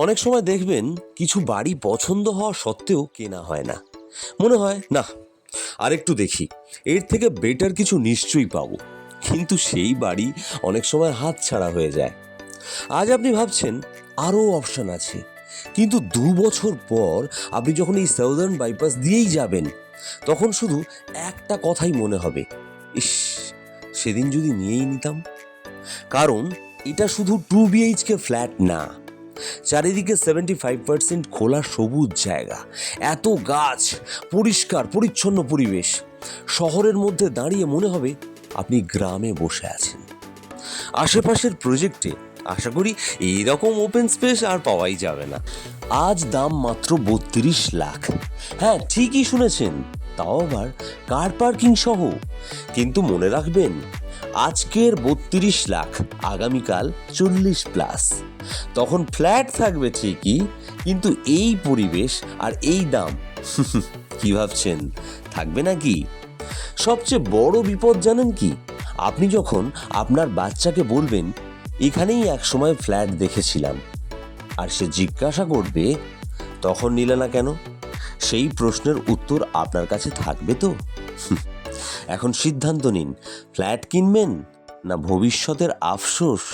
অনেক সময় দেখবেন কিছু বাড়ি পছন্দ হওয়া সত্ত্বেও কেনা হয় না। মনে হয় না, আরেকটু দেখি, এর থেকে বেটার কিছু নিশ্চয়ই পাবো। কিন্তু সেই বাড়ি অনেক সময় হাতছাড়া হয়ে যায়। আজ আপনি ভাবছেন আরও অপশন আছে, কিন্তু 2 বছর পর আপনি যখন এই সাউদার্ন বাইপাস দিয়েই যাবেন, তখন শুধু একটা কথাই মনে হবে, ইস, সেদিন যদি নিয়েই নিতাম। কারণ এটা শুধু 2 BHK ফ্ল্যাট না, চারিদিকে 75% খোলা সবুজ জায়গা, এত গাছ, পরিষ্কার পরিচ্ছন্ন পরিবেশ। শহরের মধ্যে দাঁড়িয়ে মনে হবে আপনি গ্রামে বসে আছেন। আশেপাশের প্রজেক্টে আশা করি এইরকম ওপেন স্পেস আর পাওয়াই যাবে না। আজ দাম মাত্র 32 লাখ। হ্যাঁ, ঠিকই শুনেছেন, তাও আবার কার পার্কিং সহ। কিন্তু মনে রাখবেন, আজকের 32 লাখ আগামীকাল 40+। তখন ফ্ল্যাট থাকবে ঠিকই, কিন্তু এই পরিবেশ আর এই দাম কি ভাবছেন থাকবে নাকি? সবচেয়ে বড় বিপদ জানেন কি? আপনি যখন আপনার বাচ্চাকে বলবেন এখানেই একসময় ফ্ল্যাট দেখেছিলাম, আর সে জিজ্ঞাসা করবে তখন নিলে না কেন? সেই প্রশ্নের উত্তর আপনার কাছে থাকবে তো? এখন সিদ্ধান্ত নিন, ফ্ল্যাট কিনবেন না ভবিষ্যতের আফসোস।